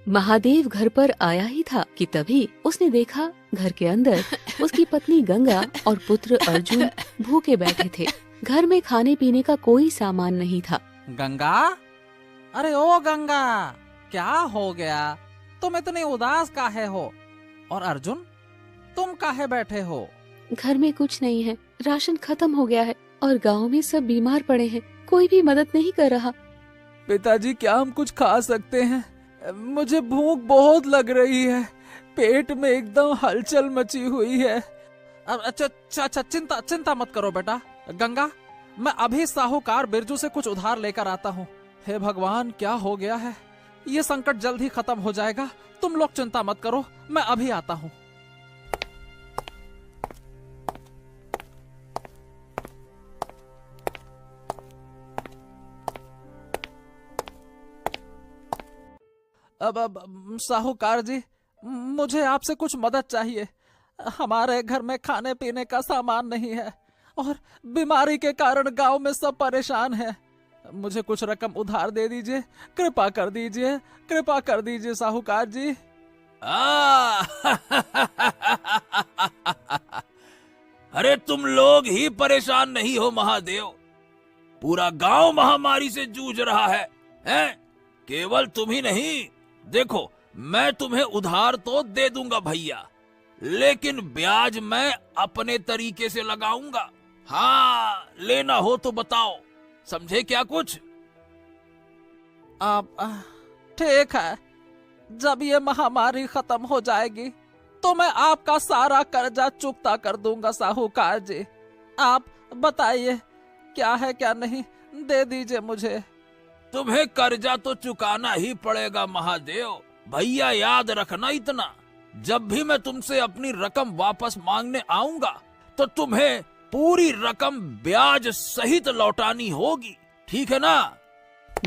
महादेव घर पर आया ही था कि तभी उसने देखा घर के अंदर उसकी पत्नी गंगा और पुत्र अर्जुन भूखे बैठे थे। घर में खाने पीने का कोई सामान नहीं था। गंगा, अरे ओ गंगा, क्या हो गया? तुम इतनी उदास काहे हो? और अर्जुन, तुम काहे बैठे हो? घर में कुछ नहीं है, राशन खत्म हो गया है और गांव में सब बीमार पड़े हैं, कोई भी मदद नहीं कर रहा। पिताजी, क्या हम कुछ खा सकते हैं? मुझे भूख बहुत लग रही है, पेट में एकदम हलचल मची हुई है। अच्छा, चिंता मत करो बेटा। गंगा, मैं अभी साहूकार बिरजू से कुछ उधार लेकर आता हूँ। हे भगवान, क्या हो गया है? ये संकट जल्द ही खत्म हो जाएगा, तुम लोग चिंता मत करो, मैं अभी आता हूँ। अब साहूकार जी, मुझे आपसे कुछ मदद चाहिए। हमारे घर में खाने पीने का सामान नहीं है और बीमारी के कारण गांव में सब परेशान हैं। मुझे कुछ रकम उधार दे दीजिए, कृपा कर दीजिए साहूकार जी। अरे तुम लोग ही परेशान नहीं हो महादेव, पूरा गांव महामारी से जूझ रहा है, हैं? केवल तुम ही नहीं, देखो मैं तुम्हें उधार तो दे दूंगा भैया, लेकिन ब्याज मैं अपने तरीके से लगाऊंगा। हाँ, लेना हो तो बताओ, समझे क्या कुछ? आप ठीक है, जब ये महामारी खत्म हो जाएगी तो मैं आपका सारा कर्जा चुकता कर दूंगा साहूकार जी। आप बताइए क्या है क्या नहीं, दे दीजिए मुझे। तुम्हें कर्जा तो चुकाना ही पड़ेगा महादेव, भैया याद रखना इतना, जब भी मैं तुमसे अपनी रकम वापस मांगने आऊंगा तो तुम्हें पूरी रकम ब्याज सहित लौटानी होगी, ठीक है ना?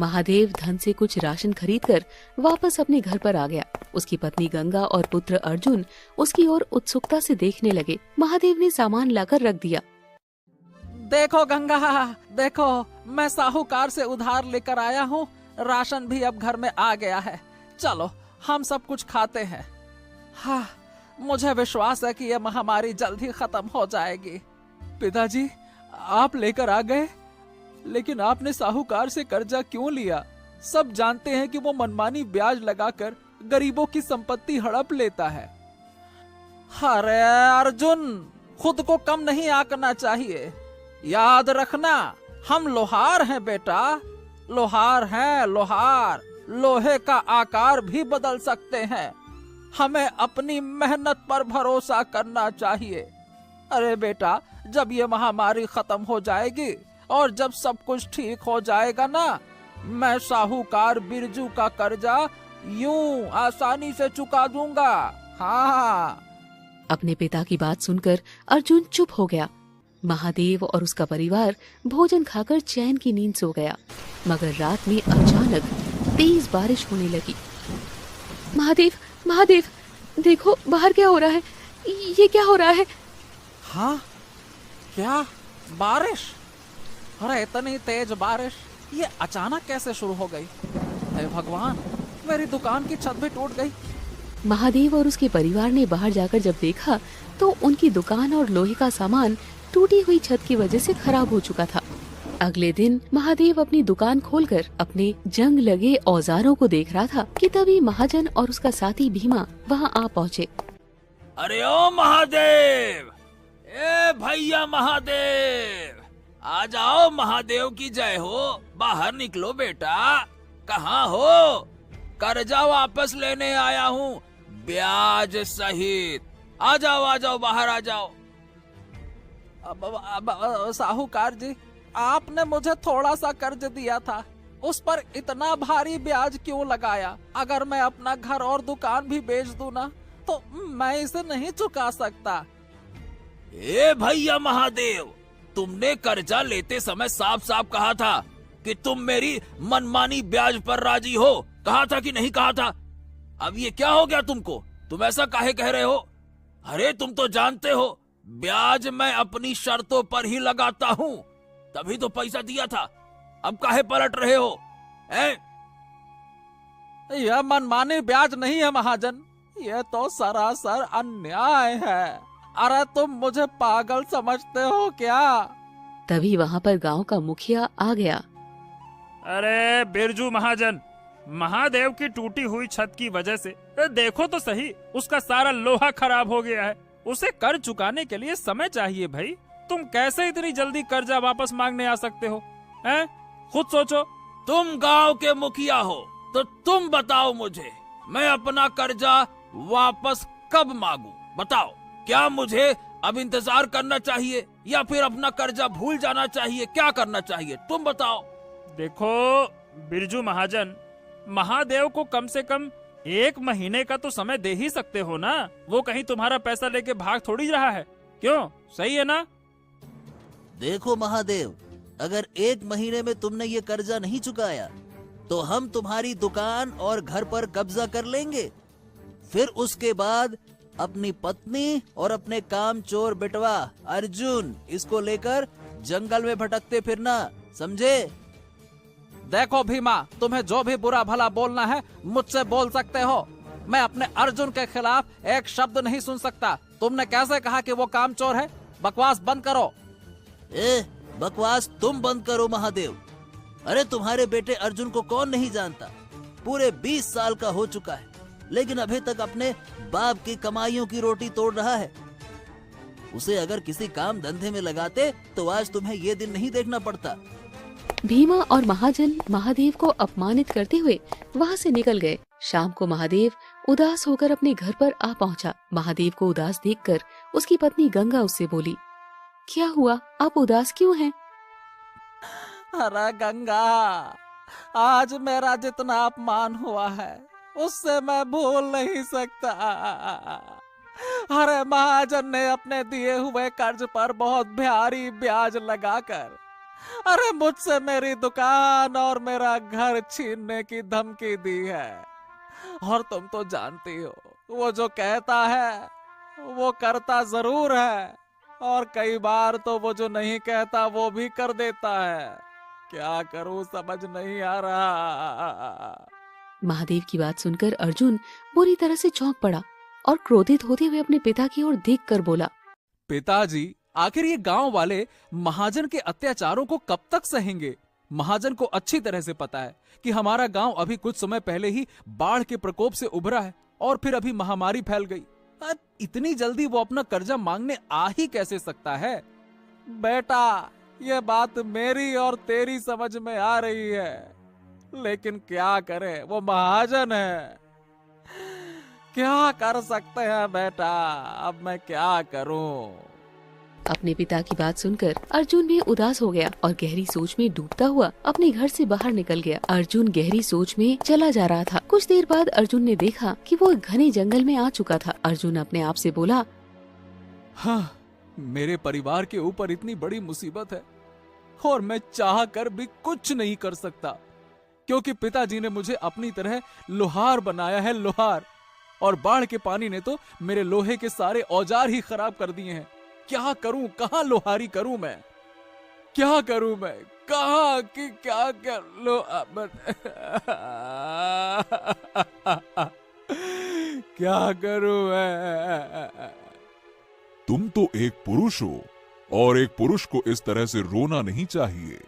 महादेव धन से कुछ राशन खरीदकर वापस अपने घर पर आ गया। उसकी पत्नी गंगा और पुत्र अर्जुन उसकी ओर उत्सुकता से देखने लगे। महादेव ने सामान लाकर रख दिया। देखो गंगा, देखो मैं साहूकार से उधार लेकर आया हूँ, राशन भी अब घर में आ गया है, चलो हम सब कुछ खाते हैं। हाँ, मुझे विश्वास है कि यह महामारी जल्द ही खत्म हो जाएगी। पिताजी, आप लेकर आ गए, लेकिन आपने साहूकार से कर्जा क्यों लिया? सब जानते हैं कि वो मनमानी ब्याज लगाकर गरीबों की संपत्ति हड़प लेता है। अरे अर्जुन, खुद को कम नहीं आंकना चाहिए। याद रखना, हम लोहार हैं बेटा, लोहार हैं, लोहार लोहे का आकार भी बदल सकते हैं। हमें अपनी मेहनत पर भरोसा करना चाहिए। अरे बेटा, जब ये महामारी खत्म हो जाएगी और जब सब कुछ ठीक हो जाएगा ना, मैं साहूकार बिरजू का कर्जा यूं आसानी से चुका दूंगा। हाँ। अपने पिता की बात सुनकर अर्जुन चुप हो गया। महादेव और उसका परिवार भोजन खाकर चैन की नींद सो गया, मगर रात में अचानक तेज बारिश होने लगी। महादेव, महादेव, देखो बाहर क्या हो रहा है, ये क्या हो रहा है? हाँ, क्या बारिश? अरे इतनी तेज बारिश ये अचानक कैसे शुरू हो गई? हे भगवान, मेरी दुकान की छत भी टूट गई। महादेव और उसके परिवार ने बाहर जाकर जब देखा तो उनकी दुकान और लोहे का सामान टूटी हुई छत की वजह से खराब हो चुका था। अगले दिन महादेव अपनी दुकान खोलकर अपने जंग लगे औजारों को देख रहा था कि तभी महाजन और उसका साथी भीमा वहां आ पहुँचे। अरे ओ महादेव, ए भैया महादेव, आ जाओ, महादेव की जय हो, बाहर निकलो बेटा। कहाँ हो? कर्जा वापस लेने आया हूँ, ब्याज सहित। आ जाओ, बाहर आ जाओ। साहूकार जी, आपने मुझे थोड़ा सा कर्ज दिया था, उस पर इतना भारी ब्याज क्यों लगाया? अगर मैं अपना घर और दुकान भी बेच दूं ना, तो मैं इसे नहीं चुका सकता। ए भैया महादेव, तुमने कर्जा लेते समय साफ साफ कहा था कि तुम मेरी मनमानी ब्याज पर राजी हो, कहा था कि नहीं कहा था? अब ये क्या हो गया तुमको? तुम ऐसा काहे कह रहे हो? अरे तुम तो जानते हो ब्याज मैं अपनी शर्तों पर ही लगाता हूँ, तभी तो पैसा दिया था, अब काहे पलट रहे हो? हैं? यह मनमानी ब्याज नहीं है महाजन, यह तो सरासर अन्याय है। अरे तुम मुझे पागल समझते हो क्या? तभी वहाँ पर गांव का मुखिया आ गया। अरे बिरजू महाजन, महादेव की टूटी हुई छत की वजह से देखो तो सही, उसका सारा लोहा खराब हो गया है। उसे कर्ज चुकाने के लिए समय चाहिए भाई। तुम कैसे इतनी जल्दी कर्जा वापस मांगने आ सकते हो, हैं? खुद सोचो। तुम गांव के मुखिया हो तो तुम बताओ मुझे, मैं अपना कर्जा वापस कब मांगू? बताओ, क्या मुझे अब इंतजार करना चाहिए या फिर अपना कर्जा भूल जाना चाहिए? क्या करना चाहिए तुम बताओ। देखो बिरजू महाजन, महादेव को कम से कम 1 महीने का तो समय दे ही सकते हो ना। वो कहीं तुम्हारा पैसा लेके भाग थोड़ी रहा है, क्यों? सही है ना? देखो महादेव, अगर 1 महीने में तुमने ये कर्जा नहीं चुकाया तो हम तुम्हारी दुकान और घर पर कब्जा कर लेंगे। फिर उसके बाद अपनी पत्नी और अपने कामचोर बेटवा अर्जुन, इसको लेकर जंगल में भटकते फिरना, समझे? देखो भीमा, तुम्हें जो भी बुरा भला बोलना है मुझसे बोल सकते हो। मैं अपने अर्जुन के खिलाफ एक शब्द नहीं सुन सकता। तुमने कैसे कहा कि वो कामचोर है? बकवास बंद करो। बकवास तुम बंद करो महादेव। अरे तुम्हारे बेटे अर्जुन को कौन नहीं जानता? पूरे 20 साल का हो चुका है, लेकिन अभी तक अपने बाप की कमाइयों की रोटी तोड़ रहा है। उसे अगर किसी काम धंधे में लगाते तो आज तुम्हें ये दिन नहीं देखना पड़ता। भीमा और महाजन महादेव को अपमानित करते हुए वहाँ से निकल गए। शाम को महादेव उदास होकर अपने घर पर आ पहुँचा। महादेव को उदास देखकर उसकी पत्नी गंगा उससे बोली, क्या हुआ, आप उदास क्यों हैं? अरे गंगा, आज मेरा जितना अपमान हुआ है उससे मैं भूल नहीं सकता। अरे महाजन ने अपने दिए हुए कर्ज पर बहुत भारी ब्याज लगाकर अरे मुझसे मेरी दुकान और मेरा घर छीनने की धमकी दी है। और तुम तो जानती हो, वो जो कहता है वो करता जरूर है, और कई बार तो वो जो नहीं कहता वो भी कर देता है। क्या करूं समझ नहीं आ रहा। महादेव की बात सुनकर अर्जुन बुरी तरह से चौंक पड़ा और क्रोधित होते हुए अपने पिता की ओर देखकर बोला, पिताजी, आखिर ये गांव वाले महाजन के अत्याचारों को कब तक सहेंगे? महाजन को अच्छी तरह से पता है कि हमारा गांव अभी कुछ समय पहले ही बाढ़ के प्रकोप से उभरा है और फिर अभी महामारी फैल गई। अब इतनी जल्दी वो अपना कर्जा मांगने आ ही कैसे सकता है? बेटा, ये बात मेरी और तेरी समझ में आ रही है, लेकिन क्या करें, वो महाजन है। क्या कर सकते हैं बेटा, अब मैं क्या करूं? अपने पिता की बात सुनकर अर्जुन भी उदास हो गया और गहरी सोच में डूबता हुआ अपने घर से बाहर निकल गया। अर्जुन गहरी सोच में चला जा रहा था। कुछ देर बाद अर्जुन ने देखा कि वो घने जंगल में आ चुका था। अर्जुन अपने आप से बोला, हाँ, मेरे परिवार के ऊपर इतनी बड़ी मुसीबत है और मैं चाह कर भी कुछ नहीं कर सकता, क्योंकि पिताजी ने मुझे अपनी तरह लोहार बनाया है, लोहार। और बाढ़ के पानी ने तो मेरे लोहे के सारे औजार ही खराब कर दिए हैं। क्या करूं, कहाँ लोहारी करूं मैं? क्या करूं मैं? कहाँ कि क्या कर लो क्या करूं मैं? तुम तो एक पुरुष हो और एक पुरुष को इस तरह से रोना नहीं चाहिए।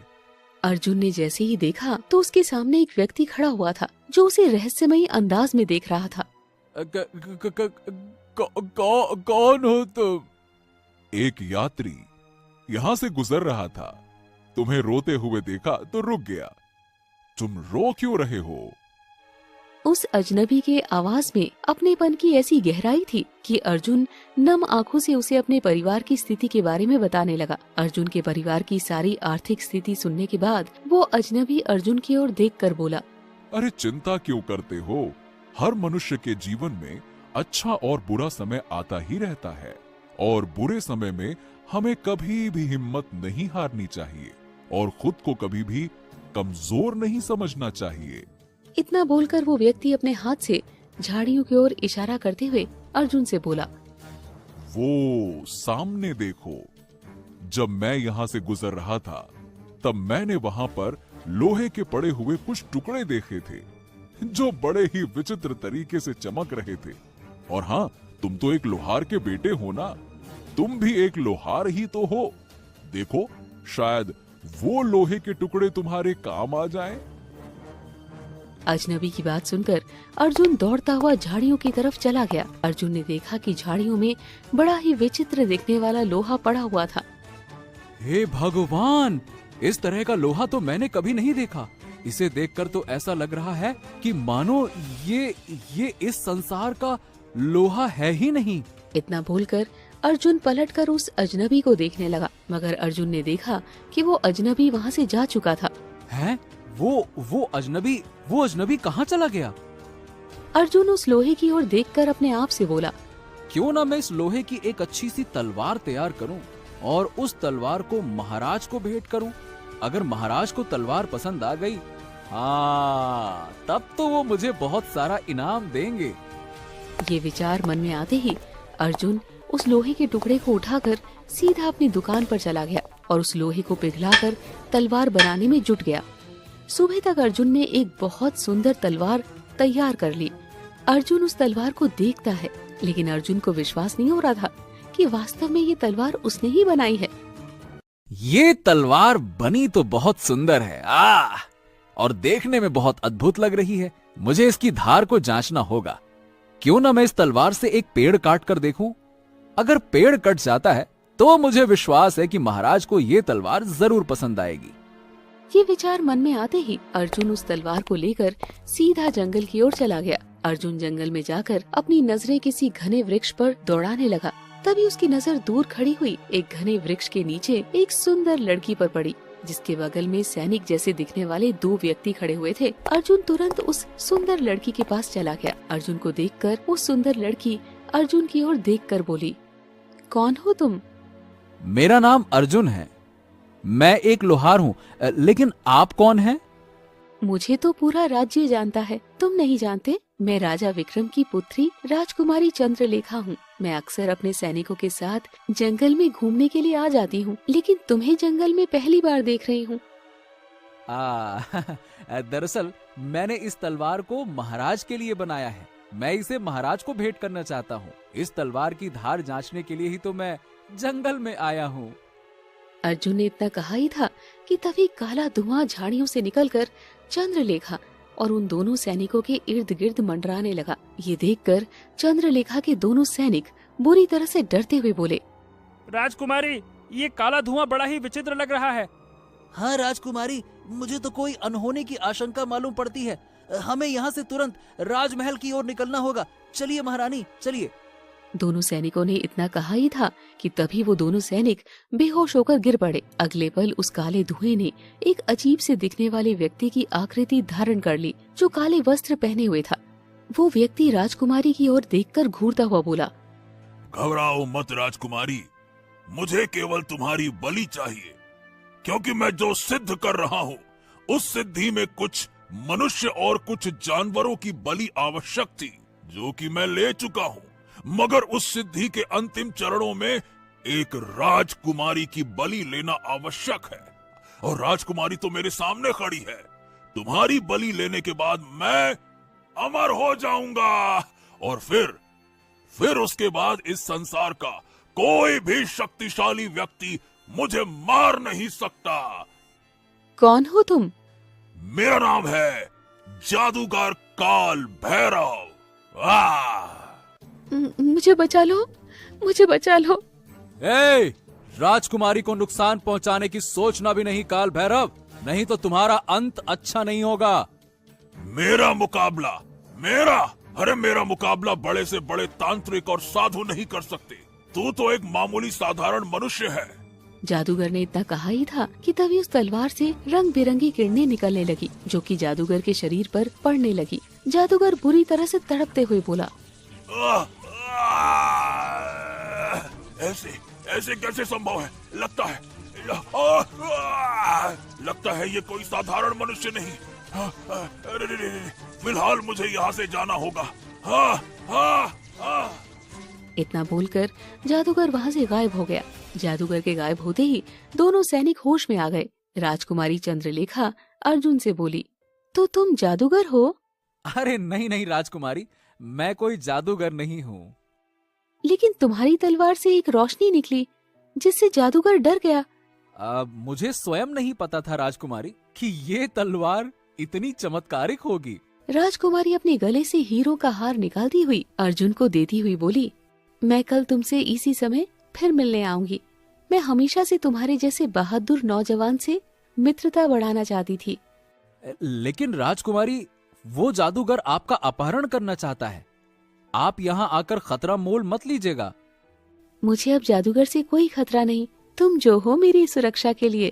अर्जुन ने जैसे ही देखा तो उसके सामने एक व्यक्ति खड़ा हुआ था जो उसे रहस्यमयी अंदाज में देख रहा था। कौन हो तुम? एक यात्री यहाँ से गुजर रहा था, तुम्हें रोते हुए देखा तो रुक गया। तुम रो क्यों रहे हो? उस अजनबी के आवाज में अपनेपन की ऐसी गहराई थी कि अर्जुन नम आंखों से उसे अपने परिवार की स्थिति के बारे में बताने लगा। अर्जुन के परिवार की सारी आर्थिक स्थिति सुनने के बाद वो अजनबी अर्जुन की ओर देखकर बोला, अरे चिंता क्यों करते हो? हर मनुष्य के जीवन में अच्छा और बुरा समय आता ही रहता है, और बुरे समय में हमें कभी भी हिम्मत नहीं हारनी चाहिए और खुद को कभी भी कमजोर नहीं समझना चाहिए। इतना बोलकर वो व्यक्ति अपने हाथ से झाड़ियों की ओर इशारा करते हुए अर्जुन से बोला, वो सामने देखो। जब मैं यहाँ से गुजर रहा था तब मैंने वहाँ पर लोहे के पड़े हुए कुछ टुकड़े देखे थे। जो बड़े ही विचित्र तरीके से चमक रहे थे। और हाँ, तुम तो एक लोहार के बेटे हो ना, तुम भी एक लोहार ही तो हो। देखो, शायद वो लोहे के टुकड़े तुम्हारे काम आ जाएं। अजनबी की बात सुनकर अर्जुन दौड़ता हुआ झाड़ियों की तरफ चला गया। अर्जुन ने देखा कि झाड़ियों में बड़ा ही विचित्र दिखने वाला लोहा पड़ा हुआ था। हे भगवान, इस तरह का लोहा तो मैंने कभी नहीं देखा। इसे देखकर तो ऐसा लग रहा है कि मानो ये इस संसार का लोहा है ही नहीं। इतना बोलकर अर्जुन पलटकर उस अजनबी को देखने लगा, मगर अर्जुन ने देखा कि वो अजनबी वहाँ से जा चुका था। हैं? वो अजनबी कहाँ चला गया? अर्जुन उस लोहे की ओर देखकर अपने आप से बोला, क्यों ना मैं इस लोहे की एक अच्छी सी तलवार तैयार करूं और उस तलवार को महाराज को भेंट करूं। अगर महाराज को तलवार पसंद आ गई, हाँ, तब तो वो मुझे बहुत सारा इनाम देंगे। ये विचार मन में आते ही अर्जुन उस लोहे के टुकड़े को उठाकर सीधा अपनी दुकान पर चला गया और उस लोहे को पिघलाकर तलवार बनाने में जुट गया। सुबह तक अर्जुन ने एक बहुत सुंदर तलवार तैयार कर ली। अर्जुन उस तलवार को देखता है, लेकिन अर्जुन को विश्वास नहीं हो रहा था कि वास्तव में ये तलवार उसने ही बनाई है। ये तलवार बनी तो बहुत सुंदर है, और देखने में बहुत अद्भुत लग रही है। मुझे इसकी धार को जांचना होगा। क्यों ना मैं इस तलवार से एक पेड़ काट कर देखूं। अगर पेड़ कट जाता है तो मुझे विश्वास है कि महाराज को ये तलवार जरूर पसंद आएगी। ये विचार मन में आते ही अर्जुन उस तलवार को लेकर सीधा जंगल की ओर चला गया। अर्जुन जंगल में जाकर अपनी नजरें किसी घने वृक्ष पर दौड़ाने लगा। तभी उसकी नजर दूर खड़ी हुई एक घने वृक्ष के नीचे एक सुंदर लड़की पर पड़ी, जिसके बगल में सैनिक जैसे दिखने वाले 2 व्यक्ति खड़े हुए थे। अर्जुन तुरंत उस सुंदर लड़की के पास चला गया। अर्जुन को देखकर वो सुंदर लड़की अर्जुन की ओर देखकर बोली, कौन हो तुम? मेरा नाम अर्जुन है। मैं एक लोहार हूँ, लेकिन आप कौन हैं? मुझे तो पूरा राज्य जानता है, तुम नहीं जानते? मैं राजा विक्रम की पुत्री राजकुमारी चंद्रलेखा हूँ। मैं अक्सर अपने सैनिकों के साथ जंगल में घूमने के लिए आ जाती हूँ, लेकिन तुम्हें जंगल में पहली बार देख रही हूँ। दरअसल मैंने इस तलवार को महाराज के लिए बनाया है। मैं इसे महाराज को भेंट करना चाहता हूँ। इस तलवार की धार जांचने के लिए ही तो मैं जंगल में आया हूँ। अर्जुन ने इतना कहा ही था कि तभी काला धुआं झाड़ियों से निकलकर चंद्रलेखा और उन दोनों सैनिकों के इर्द गिर्द मंडराने लगा। ये देखकर चंद्रलेखा के दोनों सैनिक बुरी तरह से डरते हुए बोले, राजकुमारी, ये काला धुआं बड़ा ही विचित्र लग रहा है। हाँ राजकुमारी, मुझे तो कोई अनहोनी की आशंका मालूम पड़ती है। हमें यहाँ से तुरंत राजमहल की ओर निकलना होगा। चलिए महारानी, चलिए। दोनों सैनिकों ने इतना कहा ही था कि तभी वो दोनों सैनिक बेहोश होकर गिर पड़े। अगले पल उस काले धुएं ने एक अजीब से दिखने वाले व्यक्ति की आकृति धारण कर ली, जो काले वस्त्र पहने हुए था। वो व्यक्ति राजकुमारी की ओर देखकर घूरता हुआ बोला, घबराओ मत राजकुमारी, मुझे केवल तुम्हारी बलि चाहिए, क्योंकि मैं जो सिद्ध कर रहा हूँ उस सिद्धि में कुछ मनुष्य और कुछ जानवरों की बलि आवश्यक थी, जो कि मैं ले चुका हूँ। मगर उस सिद्धि के अंतिम चरणों में एक राजकुमारी की बलि लेना आवश्यक है, और राजकुमारी तो मेरे सामने खड़ी है। तुम्हारी बलि लेने के बाद मैं अमर हो जाऊंगा, और फिर उसके बाद इस संसार का कोई भी शक्तिशाली व्यक्ति मुझे मार नहीं सकता। कौन हो तुम? मेरा नाम है जादूगर काल भैरव। मुझे बचा लो, मुझे बचा लो। राजकुमारी को नुकसान पहुंचाने की सोचना भी नहीं काल भैरव, नहीं तो तुम्हारा अंत अच्छा नहीं होगा। मेरा मुकाबला बड़े से बड़े तांत्रिक और साधु नहीं कर सकते। तू तो एक मामूली साधारण मनुष्य है। जादूगर ने इतना कहा ही था कि तभी उस तलवार से रंग बिरंगी किरणें निकलने लगी, जो कि जादूगर के शरीर पर पड़ने लगी। जादूगर बुरी तरह से तड़पते हुए बोला, ऐसे कैसे संभव है? लगता है ये कोई साधारण मनुष्य नहीं। फिलहाल मुझे यहाँ से जाना होगा। इतना बोलकर जादूगर वहाँ से गायब हो गया। जादूगर के गायब होते ही दोनों सैनिक होश में आ गए। राजकुमारी चंद्रलेखा अर्जुन से बोली, तो तुम जादूगर हो? अरे नहीं नहीं राजकुमारी, मैं कोई जादूगर नहीं हूँ। लेकिन तुम्हारी तलवार से एक रोशनी निकली जिससे जादूगर डर गया। मुझे स्वयं नहीं पता था राजकुमारी कि ये तलवार इतनी चमत्कारिक होगी। राजकुमारी अपने गले से हीरो का हार निकालती हुई अर्जुन को देती हुई बोली, मैं कल तुमसे इसी समय फिर मिलने आऊंगी। मैं हमेशा से तुम्हारे जैसे बहादुर नौजवान से मित्रता बढ़ाना चाहती थी। लेकिन राजकुमारी, वो जादूगर आपका अपहरण करना चाहता है। आप यहाँ आकर खतरा मोल मत लीजिएगा। मुझे अब जादूगर से कोई खतरा नहीं, तुम जो हो मेरी सुरक्षा के लिए।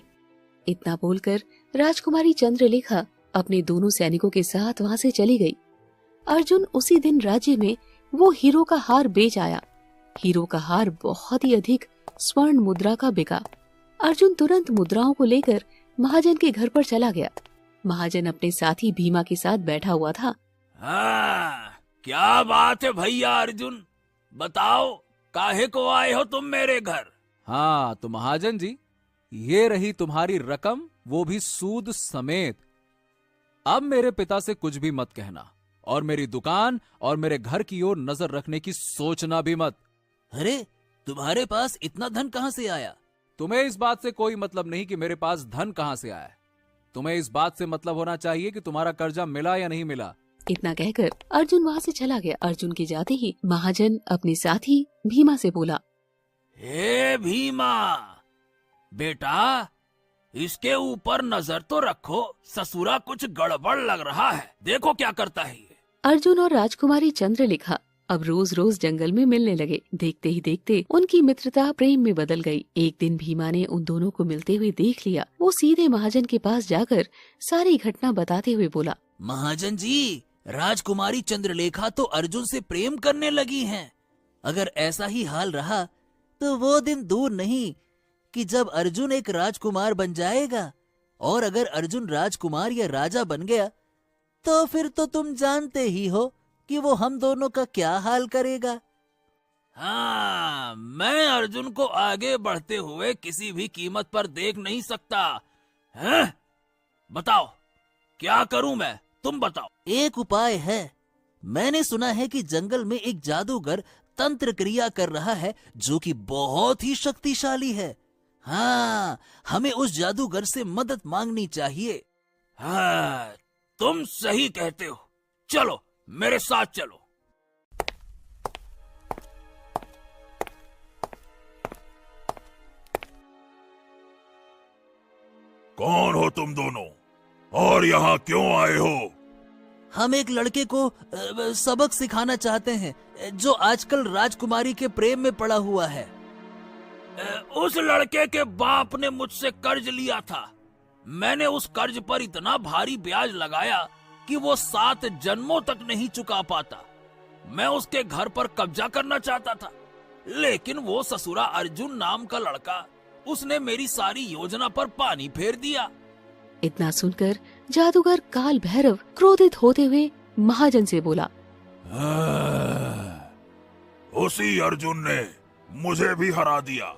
इतना बोलकर राजकुमारी चंद्रलेखा अपने दोनों सैनिकों के साथ वहां से चली गई। अर्जुन उसी दिन राज्य में वो हीरो का हार बेच आया। हीरो का हार बहुत ही अधिक स्वर्ण मुद्रा का बिका। अर्जुन तुरंत मुद्राओं को लेकर महाजन के घर पर चला गया। महाजन अपने साथी भीमा के साथ बैठा हुआ था। हाँ, क्या बात है भैया अर्जुन, बताओ काहे को आए हो तुम मेरे घर? हाँ तो महाजन जी, ये रही तुम्हारी रकम, वो भी सूद समेत। अब मेरे पिता से कुछ भी मत कहना और मेरी दुकान और मेरे घर की ओर नजर रखने की सोचना भी मत। अरे तुम्हारे पास इतना धन कहाँ से आया? तुम्हें इस बात से कोई मतलब नहीं कि मेरे पास धन कहाँ से आया है। तुम्हें इस बात से मतलब होना चाहिए कि तुम्हारा कर्जा मिला या नहीं मिला। इतना कहकर अर्जुन वहां से चला गया। अर्जुन के जाते ही महाजन अपने साथी भीमा से बोला, हे भीमा बेटा, इसके ऊपर नजर तो रखो, ससुरा कुछ गड़बड़ लग रहा है, देखो क्या करता है ये। अर्जुन और राजकुमारी चंद्रलेखा अब रोज रोज जंगल में मिलने लगे। देखते ही देखते उनकी मित्रता प्रेम में बदल गई। एक दिन भीमा ने उन दोनों को मिलते हुए देख लिया। वो सीधे महाजन के पास जाकर सारी घटना बताते हुए बोला, महाजन जी, राजकुमारी चंद्रलेखा तो अर्जुन से प्रेम करने लगी हैं। अगर ऐसा ही हाल रहा तो वो दिन दूर नहीं कि जब अर्जुन एक राजकुमार बन जाएगा, और अगर अर्जुन राजकुमार या राजा बन गया तो फिर तो तुम जानते ही हो कि वो हम दोनों का क्या हाल करेगा। हाँ, मैं अर्जुन को आगे बढ़ते हुए किसी भी कीमत पर देख नहीं सकता। हैं? बताओ क्या करूं मैं, तुम बताओ। एक उपाय है। मैंने सुना है कि जंगल में एक जादूगर तंत्र क्रिया कर रहा है जो कि बहुत ही शक्तिशाली है। हाँ, हमें उस जादूगर से मदद मांगनी चाहिए। हाँ, तुम सही कहते हो, चलो मेरे साथ चलो। कौन हो तुम दोनों और यहाँ क्यों आए हो? हम एक लड़के को सबक सिखाना चाहते हैं जो आजकल राजकुमारी के प्रेम में पड़ा हुआ है। उस लड़के के बाप ने मुझसे कर्ज लिया था। मैंने उस कर्ज पर इतना भारी ब्याज लगाया कि वो 7 जन्मों तक नहीं चुका पाता। मैं उसके घर पर कब्जा करना चाहता था, लेकिन वो ससुरा अर्जुन नाम का लड़का, उसने मेरी सारी योजना पर पानी फेर दिया। इतना सुनकर जादूगर काल भैरव क्रोधित होते हुए महाजन से बोला, उसी अर्जुन ने मुझे भी हरा दिया।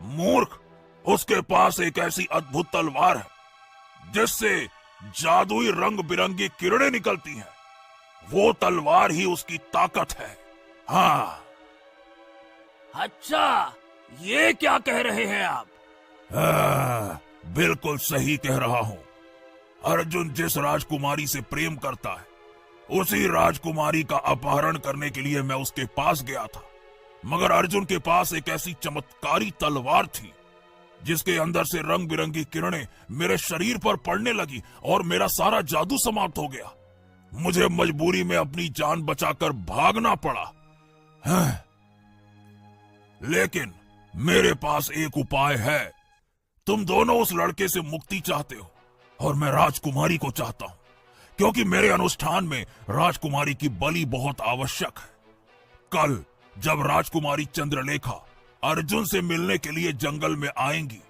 मूर्ख, उसके पास एक ऐसी अद्भुत तलवार है जिससे जादुई रंग बिरंगी किरणें निकलती हैं। वो तलवार ही उसकी ताकत है। हाँ। अच्छा, ये क्या कह रहे हैं आप? बिल्कुल सही कह रहा हूँ। अर्जुन जिस राजकुमारी से प्रेम करता है, उसी राजकुमारी का अपहरण करने के लिए मैं उसके पास गया था। मगर अर्जुन के पास एक ऐसी चमत्कारी तलवार थी जिसके अंदर से रंग बिरंगी किरणें मेरे शरीर पर पड़ने लगी और मेरा सारा जादू समाप्त हो गया। मुझे मजबूरी में अपनी जान बचाकर भागना पड़ा। लेकिन मेरे पास एक उपाय है। तुम दोनों उस लड़के से मुक्ति चाहते हो और मैं राजकुमारी को चाहता हूं, क्योंकि मेरे अनुष्ठान में राजकुमारी की बलि बहुत आवश्यक है। कल जब राजकुमारी चंद्रलेखा अर्जुन से मिलने के लिए जंगल में आएंगी,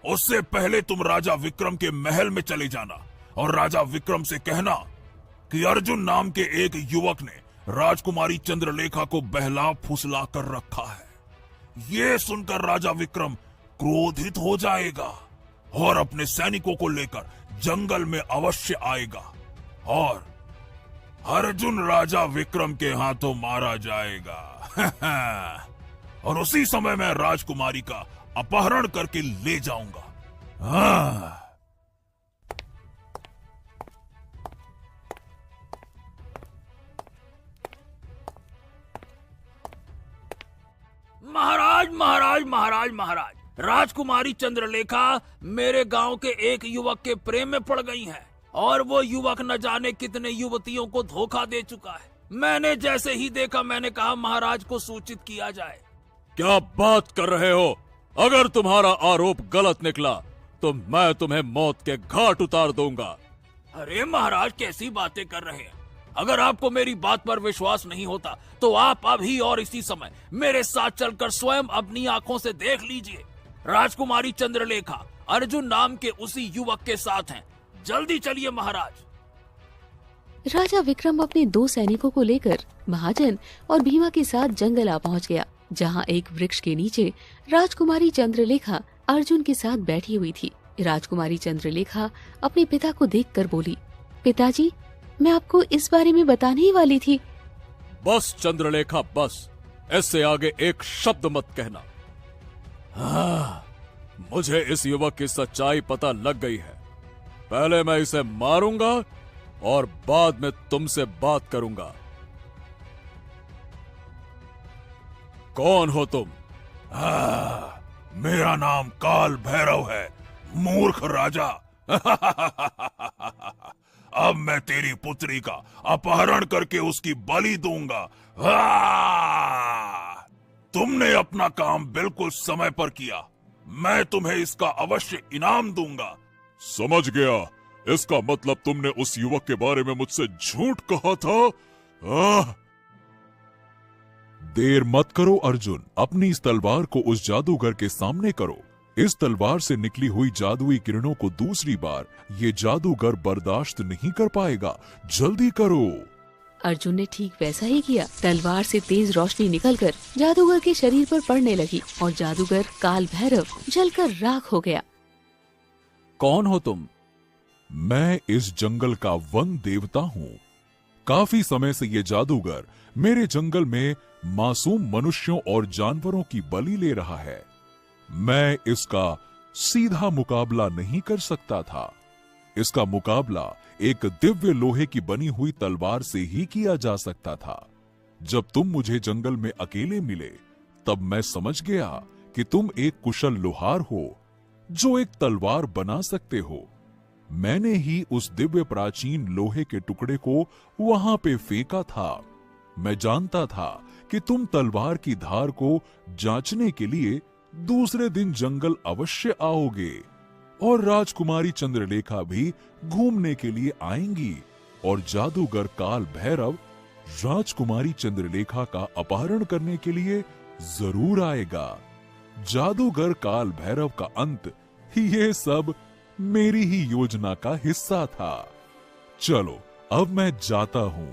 उससे पहले तुम राजा विक्रम के महल में चले जाना और राजा विक्रम से कहना कि अर्जुन नाम के एक युवक ने राजकुमारी चंद्रलेखा को बहला फुसला कर रखा है। ये सुनकर राजा विक्रम क्रोधित हो जाएगा और अपने सैनिकों को लेकर जंगल में अवश्य आएगा और अर्जुन राजा विक्रम के हाथों मारा जाएगा। और उसी समय मैं राजकुमारी का अपहरण करके ले जाऊंगा। हाँ। महाराज महाराज महाराज महाराज, राजकुमारी चंद्रलेखा मेरे गांव के एक युवक के प्रेम में पड़ गई हैं और वो युवक न जाने कितने युवतियों को धोखा दे चुका है। मैंने जैसे ही देखा मैंने कहा महाराज को सूचित किया जाए। क्या बात कर रहे हो? अगर तुम्हारा आरोप गलत निकला तो मैं तुम्हें मौत के घाट उतार दूंगा। अरे महाराज कैसी बातें कर रहे हैं? अगर आपको मेरी बात पर विश्वास नहीं होता तो आप अभी और इसी समय मेरे साथ चलकर स्वयं अपनी आंखों से देख लीजिए। राजकुमारी चंद्रलेखा अर्जुन नाम के उसी युवक के साथ हैं। जल्दी चलिए महाराज। राजा विक्रम अपने 2 सैनिकों को लेकर महाजन और भीमा के साथ जंगल आ पहुंच गया, जहां एक वृक्ष के नीचे राजकुमारी चंद्रलेखा अर्जुन के साथ बैठी हुई थी। राजकुमारी चंद्रलेखा अपने पिता को देखकर बोली, पिताजी, मैं आपको इस बारे में बताने ही वाली थी। बस चंद्रलेखा बस, इससे आगे एक शब्द मत कहना। मुझे इस युवक की सच्चाई पता लग गई है। पहले मैं इसे मारूंगा और बाद में तुमसे बात करूंगा। कौन हो तुम? मेरा नाम काल भैरव है, मूर्ख राजा। अब मैं तेरी पुत्री का अपहरण करके उसकी बलि दूंगा। तुमने अपना काम बिल्कुल समय पर किया। मैं तुम्हें इसका अवश्य इनाम दूंगा। समझ गया। इसका मतलब तुमने उस युवक के बारे में मुझसे झूठ कहा था। देर मत करो अर्जुन, अपनी इस तलवार को उस जादूगर के सामने करो। इस तलवार से निकली हुई जादुई किरणों को दूसरी बार ये जादूगर बर्दाश्त नहीं कर पाएगा। जल्दी करो। अर्जुन ने ठीक वैसा ही किया। तलवार से तेज रोशनी निकलकर जादूगर के शरीर पर पड़ने लगी और जादूगर काल भैरव जलकर राख हो गया। कौन हो तुम? मैं इस जंगल का वन देवता हूँ। काफी समय से ये जादूगर मेरे जंगल में मासूम मनुष्यों और जानवरों की बलि ले रहा है। मैं इसका सीधा मुकाबला नहीं कर सकता था। इसका मुकाबला एक दिव्य लोहे की बनी हुई तलवार से ही किया जा सकता था। जब तुम मुझे जंगल में अकेले मिले तब मैं समझ गया कि तुम एक कुशल लोहार हो जो एक तलवार बना सकते हो। मैंने ही उस दिव्य प्राचीन लोहे के टुकड़े को वहां पे फेंका था। मैं जानता था कि तुम तलवार की धार को जांचने के लिए दूसरे दिन जंगल अवश्य आओगे और राजकुमारी चंद्रलेखा भी घूमने के लिए आएंगी और जादूगर काल भैरव राजकुमारी चंद्रलेखा का अपहरण करने के लिए जरूर आएगा। जादूगर काल भैरव का अंत, ये सब मेरी ही योजना का हिस्सा था। चलो अब मैं जाता हूँ।